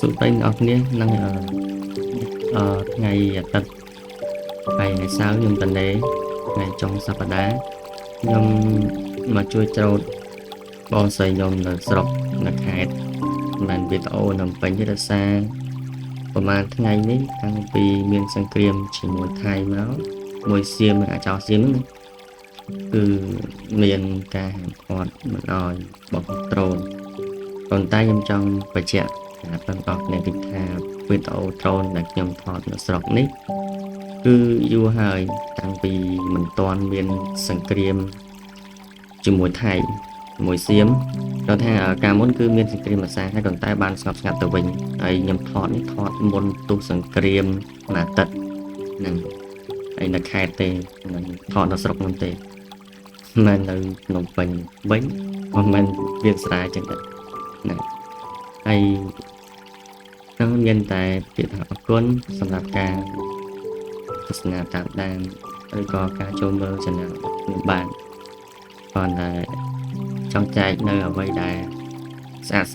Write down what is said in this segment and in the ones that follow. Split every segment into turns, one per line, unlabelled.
សុខតែអ្នកគ្នានឹងថ្ងៃអាទិត្យថ្ងៃសៅរ៍ខ្ញុំតនេថ្ងៃចុងសប្តាហ៍ខ្ញុំមកជួយច្រូតបងស្រីខ្ញុំនៅស្រុកនៅខេត្តមិនវីដេអូនៅពេញទេដោយសារប្រហែលថ្ងៃនេះតាំងពីមានសង្គ្រាមជាមួយថៃមកមួយសៀមអាចោសៀមហ្នឹងគឺមានការហាមឃាត់មិនអោយបោះដ្រូនប៉ុន្តែខ្ញុំចង់បញ្ជាក់ដល់បងប្អូនអ្នកទីថាវីដេអូដ្រូនដែលខ្ញុំថតនៅស្រុកនេះគឺយូរហើយតាំងពីមិនទាន់មានសង្គ្រាមជាមួយថៃមួយសៀមគាត់ថាកាលមុនគឺមានសង្គ្រាមអាសាហើយប៉ុន្តែបានស្ងប់ស្ងាត់ទៅវិញហើយខ្ញុំថតមុនទុះសង្គ្រាមអាទិត្យហ្នឹងហើយនៅខេត្តទេមិនថតនៅស្រុកនោះទេមិននៅភ្នំពេញវិញមិនមែនវាលស្រែចឹងទេណាហើយខ្ញុំមានតែពាក្យថាអរគុណសម្រាប់ការទស្សនាតាមដានឬក៏ការចូលមើល channel ខ្ញុំបានប៉ុន្តែចង់ចែកនៅអ្វីដែលស្អាត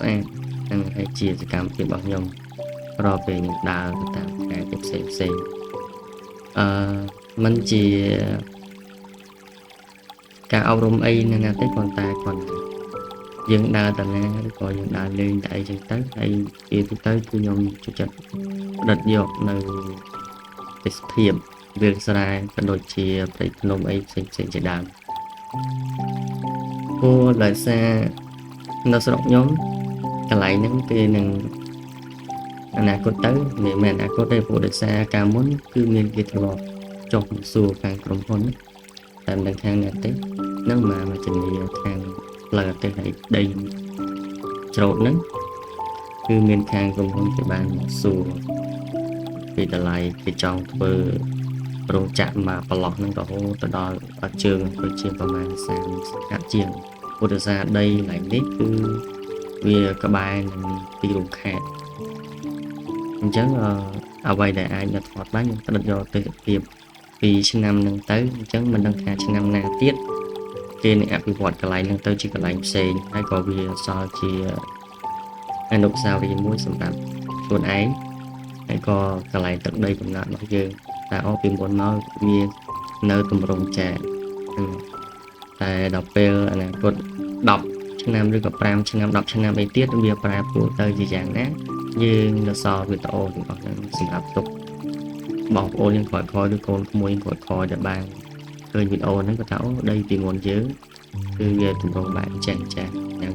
និងហើយជាសកម្មភាពរបស់ខ្ញុំរាល់ពេលខ្ញុំដើរទៅតាមផ្សារផ្សេងមិនជាការអប់រំអីណាទេប៉ុន្តែគាត់យើងដើរតាណាឬក៏យើងដើរលេងតែអីចឹងទៅហើយពេលទៅគឺខ្ញុំចូលចិត្តផ្ដិតយកនៅទេសភាពវាលស្រែក៏ដូចជាព្រៃភ្នំអីផ្សេងជាដើមព្រោះដោយសារនៅស្រុកខ្ញុំកន្លែងហ្នឹងគេនឹងអនាគតទៅមិនមែនអនាគតទេព្រោះដោយសារកាលមុនគឺមានគេធ្លាប់ចុះសួរខាងក្រុមហ៊ុនតែមិនដឹងខាងណាទេនឹងមកជំនាញខាងផ្លូវអទេសហើយដីច្រូតហ្នឹងគឺមានខាងក្រុមហ៊ុនគេបានសួរពីតម្លៃគេចង់ធ្វើរោងចក្រមកប្រឡោះហ្នឹងរហូតទៅដល់អត់ជើងទៅជាប្រមាណ30កាត់ជាងពុទ្ធសាសដីកន្លែងនេះគឺវាក្បែរនឹងទីរួមខេត្តអញ្ចឹងអ្វីដែលអាចថតបានខ្ញុំផ្ដិតយកទេសភាពពីឆ្នាំហ្នឹងទៅអញ្ចឹងមិនដឹងថាឆ្នាំណាទៀតគេនឹងអភិវឌ្ឍកន្លែងហ្នឹងទៅជាកន្លែងផ្សេងហើយក៏វាសល់ជាអនុស្សាវរីយ៍មួយសម្រាប់ខ្លួនឯងហើយក៏កន្លែងទឹកដីកំណើតរបស់យើងតែពីមុនមកវានៅទម្រង់ចាតែដល់ពេលអនាគត10ឆ្នាំឬក៏5ឆ្នាំ10ឆ្នាំអីទៀតវាប្រែប្រួលទៅជាយ៉ាងណាយើងនៅសល់វីដេអូទាំងអស់ហ្នឹងសម្រាប់ទុកបងប្អូនយើងក្រោយៗឬកូនក្មួយក្រោយៗដែលបានឃើញវីដេអូហ្នឹងគាត់ថាអូដីពីមុនយើងគឺវាទម្រង់បែបចាស់ហ្នឹង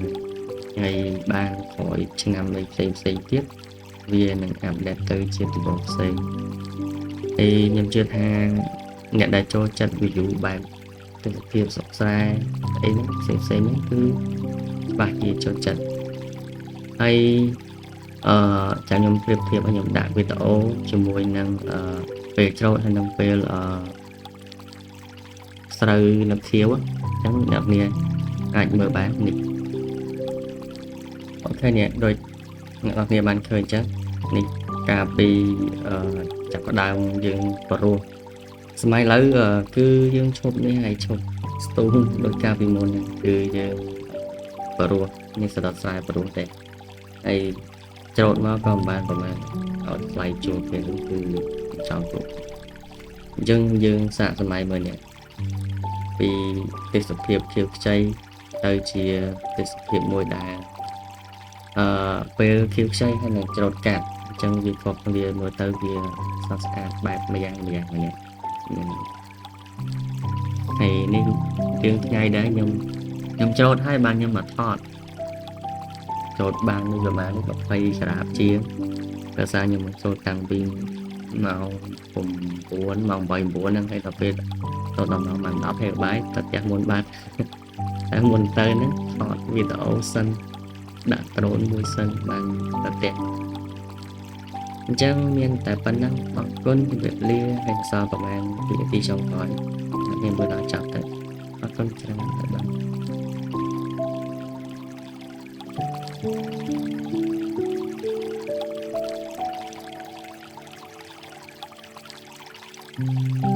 ហើយបានក្រោយឆ្នាំនៃផ្សេងទៀតវានឹងអាប់ដេតទៅជាទម្រង់ផ្សេងហើយខ្ញុំជឿថាអ្នកដែលចូលចិត្ត review បែបទេសភាពស្រុកស្រែអីហ្នឹងផ្សេងហ្នឹងគឺច្បាស់ជាចូលចិត្តហើយចាំខ្ញុំប្រៀបធៀបឲ្យខ្ញុំដាក់វីដេអូជាមួយនឹងពេលច្រូតហើយនឹងពេលស្រូវនៅខៀវអញ្ចឹងអ្នកនាងអាចមើលបាននេះអូខេនេះដូចអ្នកនាងបានឃើញអញ្ចឹងនេះកាលពីចាប់ផ្ដើមយើងបរោះសម័យឥឡូវគឺយើងឈប់នេះហើយឈប់ស្ទូងដោយកាលពីមុនគឺយើងបរោះនេះសដស្រែបរោះទេហើយច្រូតមកក៏បានប្រហែលឲ្យថ្លៃជួលគេគឺចង់គ្រប់អញ្ចឹងយើងសាកសម័យមើលនេះពីទេសភាពខៀវខ្ចីទៅជាទេសភាពមួយដែលពេលខៀវខ្ចីហើយនឹងច្រូតកាត់អញ្ចឹងវាខុសគ្នាមើលទៅវាស្រស់ស្អាតបែបម្យ៉ាងនេះហើយនេះរឿងថ្ងៃដែរខ្ញុំច្រូតហើយបានខ្ញុំមកថតច្រូតបានមួយប្រហែល20ច្រាបជាដោយសារខ្ញុំមកចូលតាំងពីម៉ោង9ម៉ោង8 9ហ្នឹងហើយដល់ពេលទៅដល់ម៉ោង10ហើយបាយទៅផ្ទះមុនបាទតែមុនទៅហ្នឹងថតវីដេអូសិនដាក់ដ្រូនមួយសិនបានទៅផ្ទះអញ្ចឹងមានតែប៉ុណ្ណឹងអរគុណជម្រាបលាហើយសល់ប្រហែល2នាទីចុងក្រោយខ្ញុំមើលដល់ចាប់ទៅអរគុណច្រើនបាទ